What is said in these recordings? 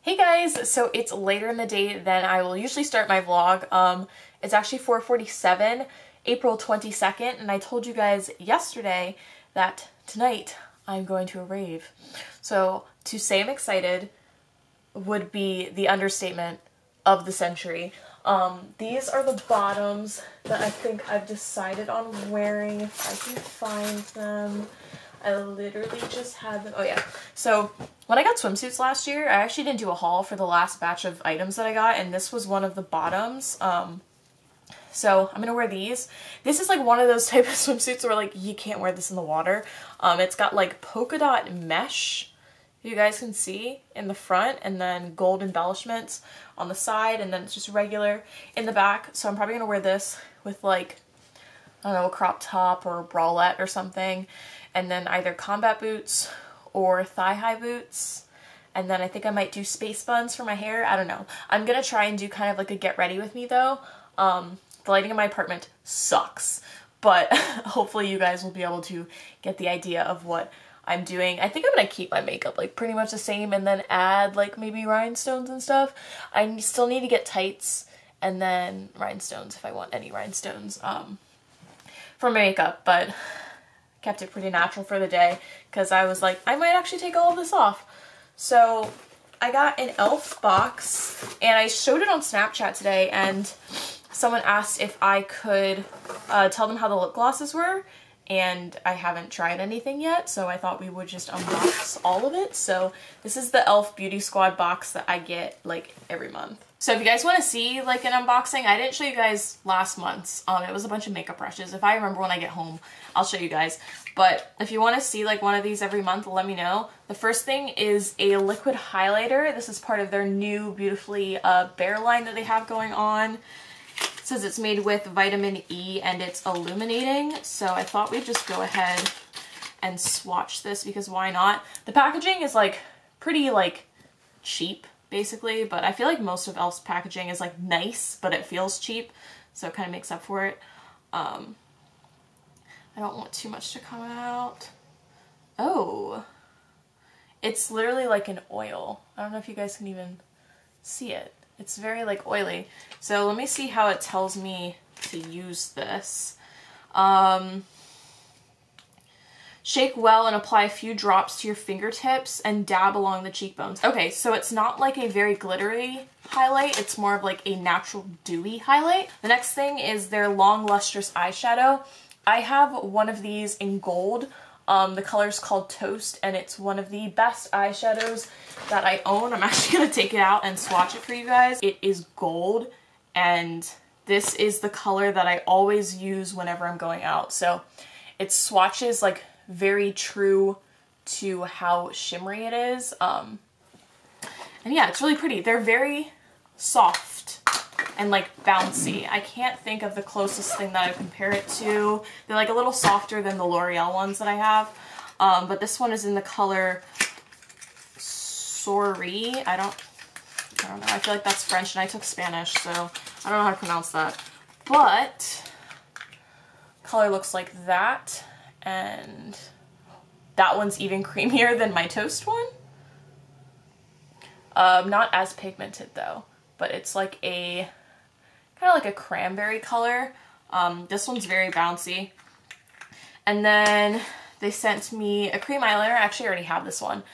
Hey guys, so it's later in the day than I will usually start my vlog. It's actually 4:47, April 22nd, and I told you guys yesterday that tonight I'm going to a rave. So to say I'm excited would be the understatement of the century. These are the bottoms that I think I've decided on wearing if I can find them. I literally just had them. Oh yeah. So when I got swimsuits last year, I actually didn't do a haul for the last batch of items that I got, and this was one of the bottoms. So I'm gonna wear these. This is like one of those type of swimsuits where like you can't wear this in the water. It's got like polka dot mesh, you guys can see, in the front, and then gold embellishments on the side, and then it's just regular in the back. So I'm probably gonna wear this with like, I don't know, a crop top or a bralette or something, and then either combat boots or thigh-high boots. And then I think I might do space buns for my hair. I don't know. I'm gonna try and do kind of like a get ready with me though. The lighting in my apartment sucks, but hopefully you guys will be able to get the idea of what I'm doing. I think I'm gonna keep my makeup like pretty much the same and then add like maybe rhinestones and stuff. I still need to get tights and then rhinestones if I want any rhinestones for my makeup, but kept it pretty natural for the day because I was like, I might actually take all of this off. So I got an e.l.f. box and I showed it on Snapchat today, and someone asked if I could tell them how the lip glosses were, and I haven't tried anything yet, so I thought we would just unbox all of it. So this is the e.l.f. Beauty Squad box that I get like every month. So if you guys want to see like an unboxing, I didn't show you guys last month's. It was a bunch of makeup brushes. If I remember when I get home, I'll show you guys. But if you want to see like one of these every month, let me know. The first thing is a liquid highlighter. This is part of their new Beautifully Bare line that they have going on. It says it's made with vitamin E and it's illuminating. So I thought we'd just go ahead and swatch this because why not? The packaging is like pretty like cheap basically, but I feel like most of e.l.f.'s packaging is like nice, but it feels cheap, so it kind of makes up for it. I don't want too much to come out. Oh, it's literally like an oil. I don't know if you guys can even see it. It's very like oily. So let me see how it tells me to use this. Shake well and apply a few drops to your fingertips and dab along the cheekbones. Okay, so it's not like a very glittery highlight. It's more of like a natural dewy highlight. The next thing is their long lustrous eyeshadow. I have one of these in gold. The color's called Toast, and it's one of the best eyeshadows that I own. I'm actually gonna take it out and swatch it for you guys. It is gold, and this is the color that I always use whenever I'm going out. So it swatches like very true to how shimmery it is. And yeah, it's really pretty. They're very soft and like bouncy. I can't think of the closest thing that I compare it to. They're like a little softer than the L'Oreal ones that I have. But this one is in the color Sorry. I don't know. I feel like that's French and I took Spanish, so I don't know how to pronounce that. But color looks like that. And that one's even creamier than my Toast one. Not as pigmented though, but it's like a kind of like a cranberry color. This one's very bouncy. And then they sent me a cream eyeliner. I actually already have this one.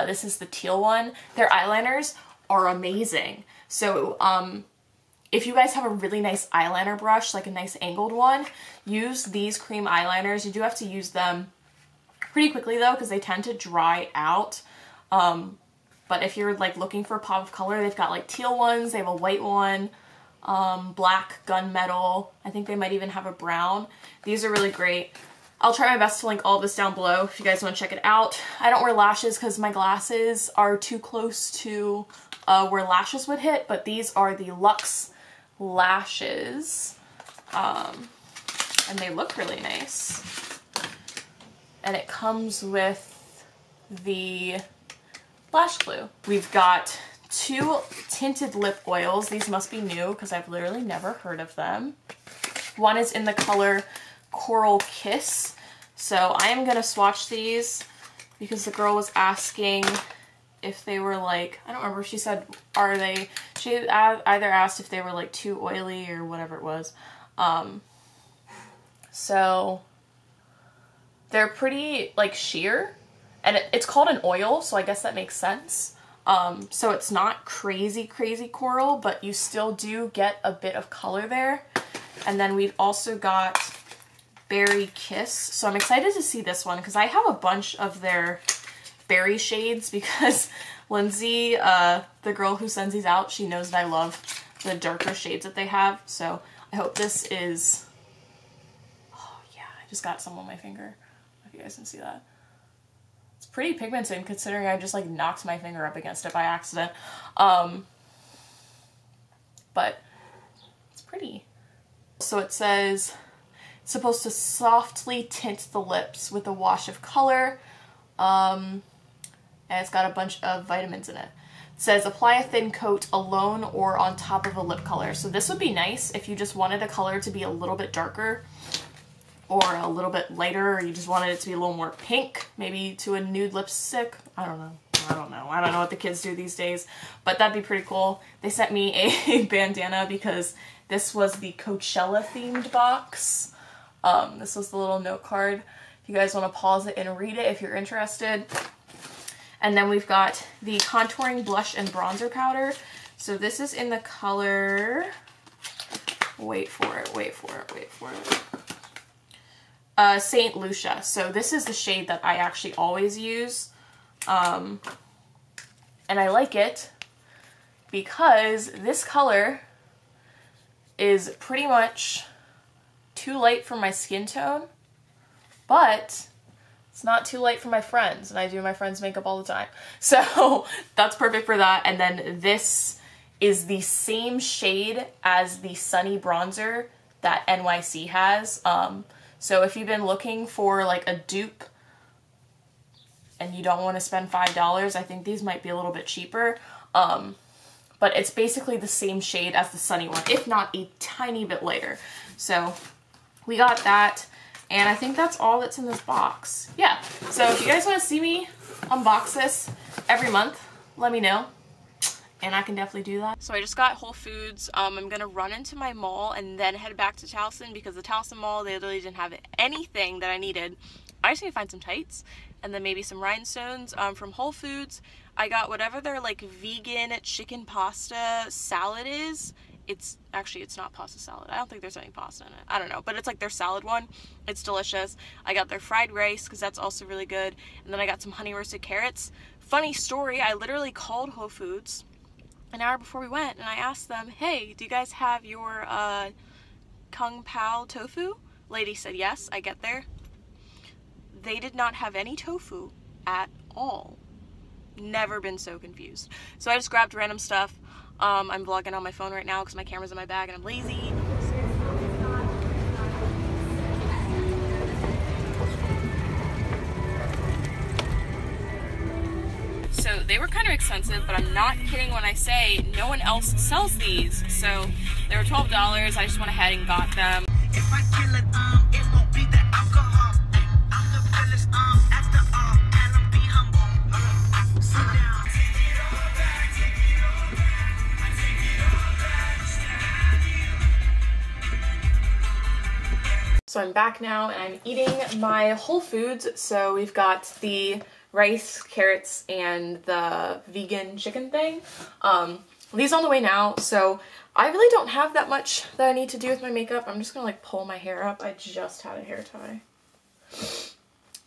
This is the teal one. Their eyeliners are amazing. So if you guys have a really nice eyeliner brush, like a nice angled one, use these cream eyeliners. You do have to use them pretty quickly though, because they tend to dry out. But if you're like looking for a pop of color, they've got like teal ones, they have a white one, black gunmetal. I think they might even have a brown. These are really great. I'll try my best to link all this down below if you guys want to check it out. I don't wear lashes because my glasses are too close to where lashes would hit, but these are the Luxe lashes, and they look really nice. And it comes with the lash glue. We've got two tinted lip oils. These must be new because I've literally never heard of them. One is in the color Coral Kiss. So I am gonna swatch these because the girl was asking if they were like, I don't remember, she said, she either asked if they were like too oily or whatever it was. So they're pretty like sheer, and it's called an oil, so I guess that makes sense. So it's not crazy coral, but you still do get a bit of color there. And then we've also got Berry Kiss. So I'm excited to see this one because I have a bunch of their berry shades because Lindsay, the girl who sends these out, she knows that I love the darker shades that they have. So I hope this is, oh yeah, I just got some on my finger. If you guys can see that. It's pretty pigmented considering I just like knocked my finger up against it by accident. But it's pretty. So it says it's supposed to softly tint the lips with a wash of color. And it's got a bunch of vitamins in it. It says apply a thin coat alone or on top of a lip color. So this would be nice if you just wanted a color to be a little bit darker or a little bit lighter, or you just wanted it to be a little more pink, maybe to a nude lipstick. I don't know. I don't know what the kids do these days, but that'd be pretty cool. They sent me a bandana because this was the Coachella themed box. This was the little note card. If you guys want to pause it and read it if you're interested. And then we've got the contouring blush and bronzer powder. So this is in the color, wait for it. Saint Lucia. So this is the shade that I actually always use. And I like it because this color is pretty much too light for my skin tone, but it's not too light for my friends, and I do my friends' makeup all the time. So that's perfect for that. And then this is the same shade as the Sunny Bronzer that NYC has. So if you've been looking for like a dupe and you don't want to spend $5, I think these might be a little bit cheaper. But it's basically the same shade as the Sunny one, if not a tiny bit lighter. So we got that, and I think that's all that's in this box. Yeah, so if you guys want to see me unbox this every month, let me know, and I can definitely do that. So I just got Whole Foods. I'm gonna run into my mall and then head back to Towson because the Towson mall, they literally didn't have anything that I needed. I just need to find some tights and then maybe some rhinestones. From Whole Foods, I got whatever their like vegan chicken pasta salad is. It's not pasta salad. I don't think there's any pasta in it. I don't know, but it's like their salad one. It's delicious. I got their fried rice because that's also really good. And then I got some honey roasted carrots. Funny story, I literally called Whole Foods an hour before we went and I asked them, hey, do you guys have your Kung Pao tofu? Lady said yes. I get there. They did not have any tofu at all. Never been so confused. So I just grabbed random stuff. I'm vlogging on my phone right now because my camera's in my bag and I'm lazy. So they were kind of expensive, but I'm not kidding when I say no one else sells these. So they were $12. I just went ahead and got them. If I kill it, it won't be the alcohol. I'm the realest, at the and I'm be humble. Sit down. So I'm back now and I'm eating my Whole Foods. So we've got the rice, carrots, and the vegan chicken thing. These on the way now. So I really don't have that much that I need to do with my makeup. I'm just gonna like pull my hair up. I just had a hair tie.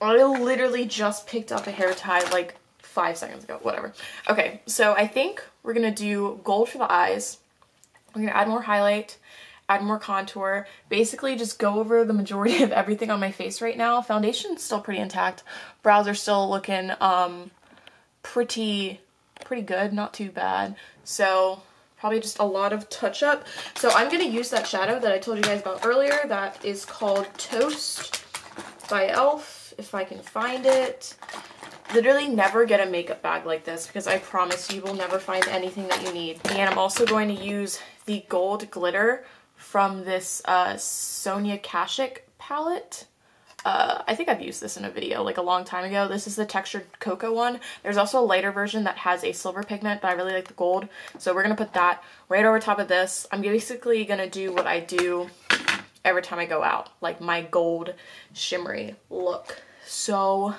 I literally just picked up a hair tie like 5 seconds ago, whatever. Okay, so I think we're gonna do gold for the eyes. We're gonna add more highlight, add more contour, basically just go over the majority of everything on my face right now. Foundation's still pretty intact. Brows are still looking pretty good, not too bad. So probably just a lot of touch up. So I'm gonna use that shadow that I told you guys about earlier. That is called Toast by e.l.f. if I can find it. Literally never get a makeup bag like this because I promise you will never find anything that you need. And I'm also going to use the gold glitter from this Sonia Kashuk palette. I think I've used this in a video like a long time ago. This is the textured cocoa one. There's also a lighter version that has a silver pigment, but I really like the gold. So we're going to put that right over top of this. I'm basically going to do what I do every time I go out, like my gold shimmery look. So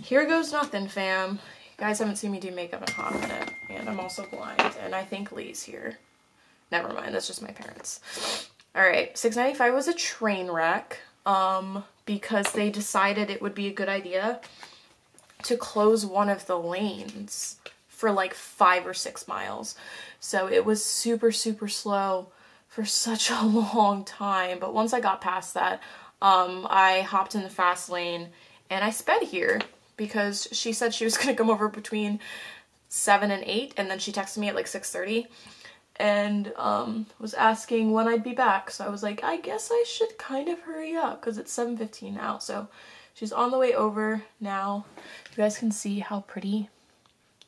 here goes nothing, fam. You guys haven't seen me do makeup in a hot minute, and I'm also blind, and I think Lee's here. Never mind, that's just my parents. All right, $6.95 was a train wreck. Because they decided it would be a good idea to close one of the lanes for like 5 or 6 miles. So it was super, super slow for such a long time. But once I got past that, I hopped in the fast lane and I sped here because she said she was going to come over between 7 and 8, and then she texted me at like 6:30. And was asking when I'd be back. So I was like, I guess I should kind of hurry up because it's 7:15 now. So she's on the way over now. You guys can see how pretty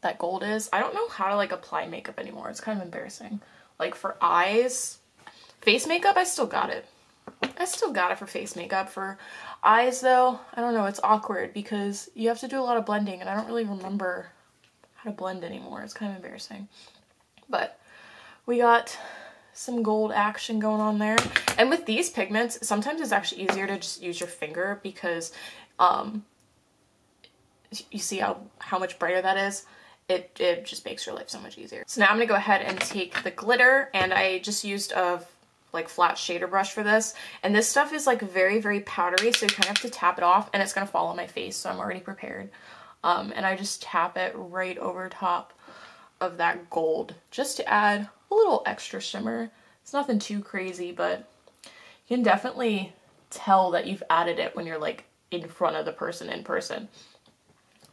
that gold is. I don't know how to like apply makeup anymore. It's kind of embarrassing. Like for eyes, face makeup, I still got it. I still got it for face makeup. For eyes though, I don't know, it's awkward because you have to do a lot of blending and I don't really remember how to blend anymore. It's kind of embarrassing. But we got some gold action going on there. And with these pigments, sometimes it's actually easier to just use your finger because you see how much brighter that is. It just makes your life so much easier. So now I'm gonna go ahead and take the glitter, and I just used a like flat shader brush for this. And this stuff is like very, very powdery, so you kind of have to tap it off, and it's gonna fall on my face, so I'm already prepared. And I just tap it right over top of that gold just to add a little extra shimmer. It's nothing too crazy, but you can definitely tell that you've added it when you're like in front of the person in person.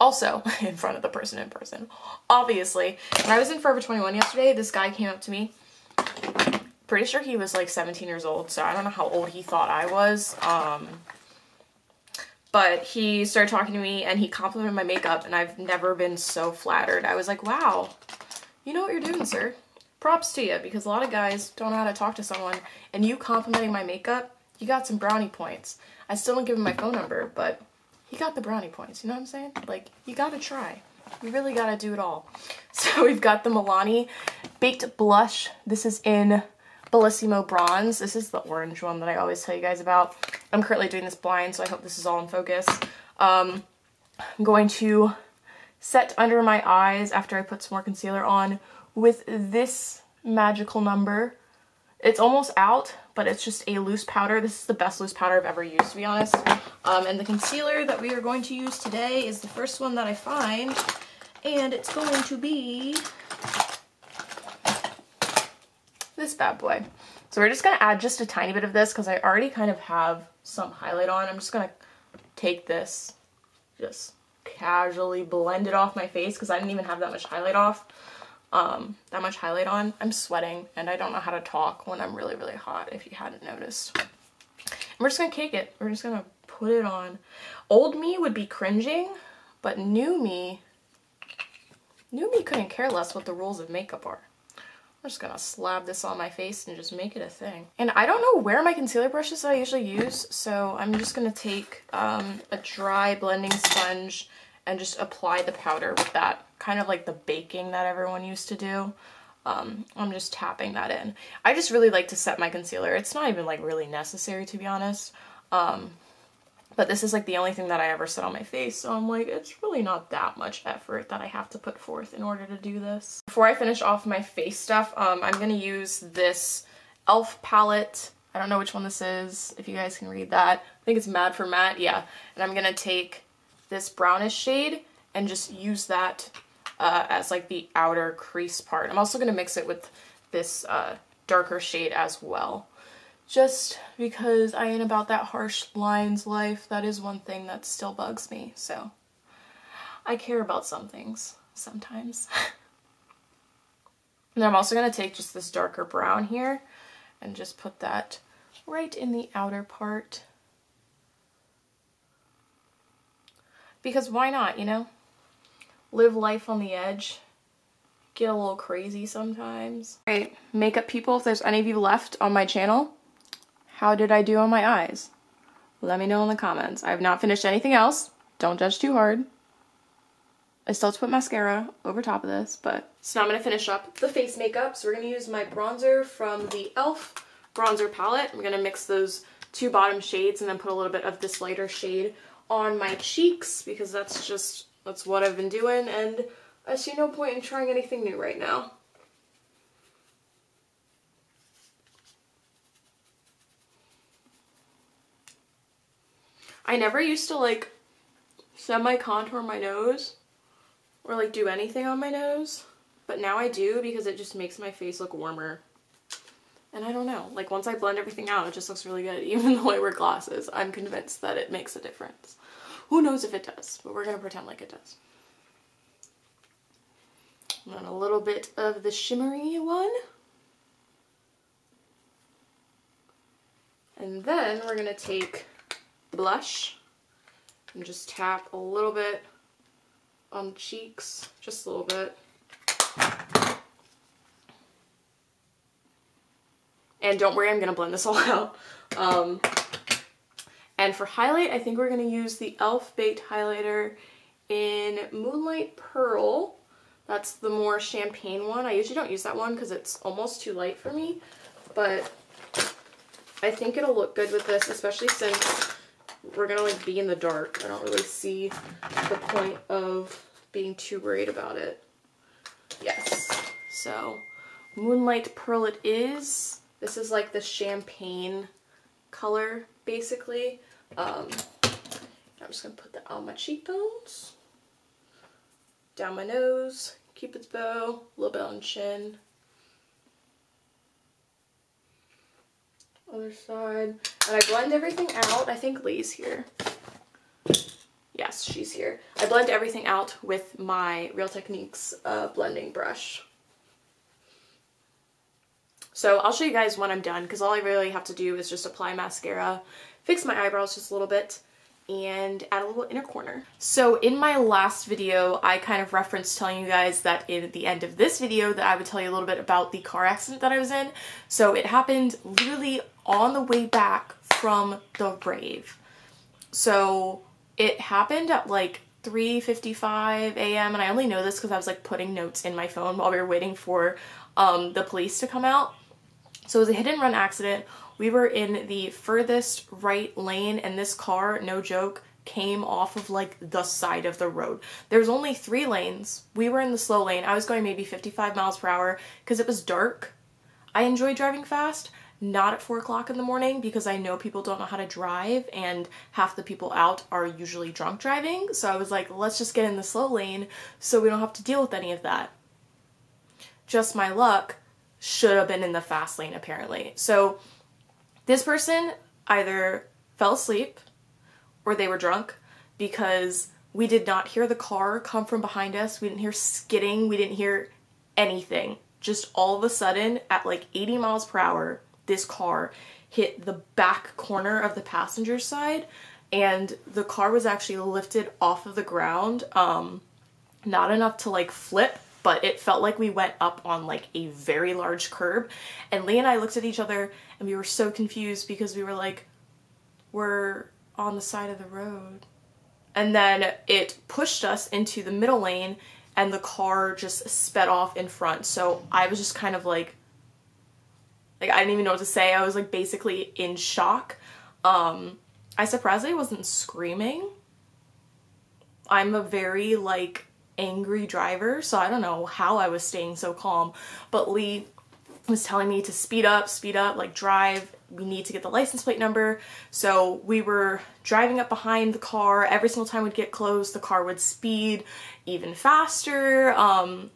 Also, in front of the person in person. Obviously, when I was in Forever 21 yesterday, this guy came up to me. Pretty sure he was like 17 years old, so I don't know how old he thought I was. But he started talking to me and he complimented my makeup, and I've never been so flattered. I was like, wow, you know what you're doing, sir. Props to you, because a lot of guys don't know how to talk to someone, and you complimenting my makeup, you got some brownie points. I still don't give him my phone number, but he got the brownie points, you know what I'm saying? Like, you gotta try. You really gotta do it all. So we've got the Milani Baked Blush. This is in Bellissimo Bronze. This is the orange one that I always tell you guys about. I'm currently doing this blind, so I hope this is all in focus. I'm going to set under my eyes after I put some more concealer on with this magical number. It's almost out, but it's just a loose powder. This is the best loose powder I've ever used, to be honest. And the concealer that we are going to use today is the first one that I find, and it's going to be this bad boy. So we're just going to add just a tiny bit of this because I already kind of have some highlight on. I'm just going to take this, just casually blend it off my face because I didn't even have that much highlight off. That much highlight on. I'm sweating and I don't know how to talk when I'm really, really hot, if you hadn't noticed. And we're just gonna cake it. We're just gonna put it on. Old me would be cringing, but new me couldn't care less what the rules of makeup are. I'm just gonna slab this on my face and just make it a thing. And I don't know where my concealer brush is that I usually use, so I'm just gonna take a dry blending sponge and just apply the powder with that, kind of like the baking that everyone used to do. I'm just tapping that in. I just really like to set my concealer. It's not even like really necessary, to be honest. But this is like the only thing that I ever set on my face, so I'm like, it's really not that much effort that I have to put forth in order to do this. Before I finish off my face stuff, I'm gonna use this e.l.f. palette. I don't know which one this is, if you guys can read that. I think it's Mad for Matte, yeah. And I'm gonna take this brownish shade and just use that as like the outer crease part. I'm also gonna mix it with this darker shade as well. Just because I ain't about that harsh lines life. That is one thing that still bugs me, so I care about some things sometimes. And then I'm also gonna take just this darker brown here and just put that right in the outer part. Because why not, you know? Live life on the edge. Get a little crazy sometimes. Alright, makeup people, if there's any of you left on my channel, how did I do on my eyes? Let me know in the comments. I have not finished anything else. Don't judge too hard. I still have to put mascara over top of this, but... So now I'm going to finish up the face makeup. So we're going to use my bronzer from the e.l.f. bronzer palette. I'm going to mix those two bottom shades and then put a little bit of this lighter shade on my cheeks because that's what I've been doing, and I see no point in trying anything new right now. I never used to like semi-contour my nose or like do anything on my nose, but now I do because it just makes my face look warmer. And I don't know, like once I blend everything out, it just looks really good. Even though I wear glasses, I'm convinced that it makes a difference. Who knows if it does, but we're gonna pretend like it does. And then a little bit of the shimmery one. And then we're gonna take blush and just tap a little bit on the cheeks, just a little bit. And don't worry, I'm gonna blend this all out. And for highlight, I think we're gonna use the e.l.f. Baked Highlighter in Moonlight Pearl. That's the more champagne one. I usually don't use that one because it's almost too light for me, but I think it'll look good with this, especially since we're gonna like be in the dark. I don't really see the point of being too worried about it. Yes, so Moonlight Pearl it is. This is like the champagne color, basically. I'm just gonna put that on my cheekbones, down my nose, Cupid's bow, a little bit on chin. Other side. And I blend everything out. I think Lee's here. Yes, she's here. I blend everything out with my Real Techniques blending brush. So I'll show you guys when I'm done, because all I really have to do is just apply mascara, fix my eyebrows just a little bit, and add a little inner corner. So in my last video, I kind of referenced telling you guys that in the end of this video that I would tell you a little bit about the car accident that I was in. So it happened literally on the way back from the rave. So it happened at like 3:55 a.m. and I only know this because I was like putting notes in my phone while we were waiting for the police to come out. So it was a hit and run accident. We were in the furthest right lane and this car, no joke, came off of like the side of the road. There's only 3 lanes. We were in the slow lane. I was going maybe 55 miles per hour because it was dark. I enjoy driving fast, not at 4 o'clock in the morning because I know people don't know how to drive and half the people out are usually drunk driving. So I was like, let's just get in the slow lane so we don't have to deal with any of that. Just my luck, should have been in the fast lane apparently. So this person either fell asleep or they were drunk because we did not hear the car come from behind us. We didn't hear skidding. We didn't hear anything. Just all of a sudden at like 80 miles per hour, this car hit the back corner of the passenger side and the car was actually lifted off of the ground. Not enough to like flip, but it felt like we went up on like a very large curb. And Lee and I looked at each other and we were so confused because we were like, we're on the side of the road. And then it pushed us into the middle lane and the car just sped off in front. So I was just kind of like I didn't even know what to say. I was like basically in shock. I surprisingly wasn't screaming. I'm a very like angry driver, so I don't know how I was staying so calm, but Lee was telling me to speed up, like drive, we need to get the license plate number. So we were driving up behind the car. Every single time we'd get close, the car would speed even faster.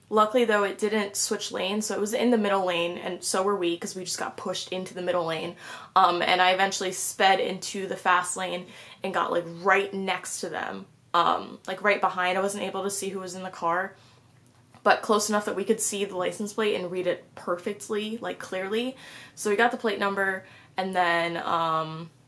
Luckily though, it didn't switch lanes, so it was in the middle lane, and so were we because we just got pushed into the middle lane. And I eventually sped into the fast lane and got like right next to them. Like right behind. I wasn't able to see who was in the car, but close enough that we could see the license plate and read it perfectly, like clearly. So we got the plate number and then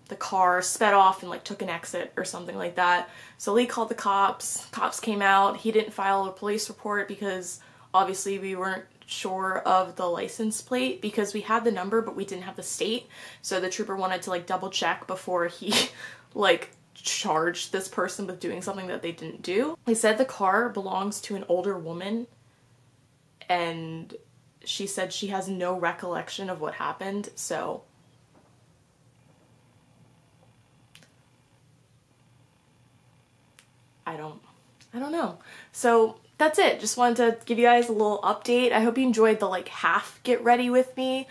the car sped off and like took an exit or something like that. So Lee called the cops. Cops came out. He didn't file a police report because obviously we weren't sure of the license plate because we had the number but we didn't have the state. So the trooper wanted to like double check before he like charged this person with doing something that they didn't do. They said the car belongs to an older woman, and she said she has no recollection of what happened, so I don't know. So that's it. Just wanted to give you guys a little update. I hope you enjoyed the like half get ready with me.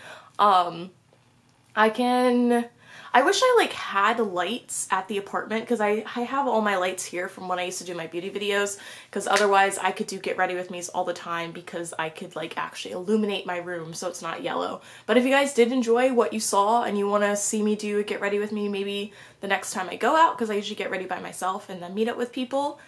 I wish I like had lights at the apartment, because I have all my lights here from when I used to do my beauty videos, because otherwise I could do get ready with me's all the time, because I could like actually illuminate my room so it's not yellow. But if you guys did enjoy what you saw and you want to see me do a get ready with me maybe the next time I go out, because I usually get ready by myself and then meet up with people,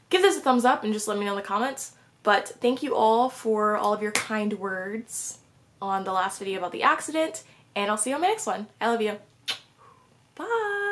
give this a thumbs up and just let me know in the comments. But thank you all for all of your kind words on the last video about the accident, and I'll see you on my next one. I love you. Bye!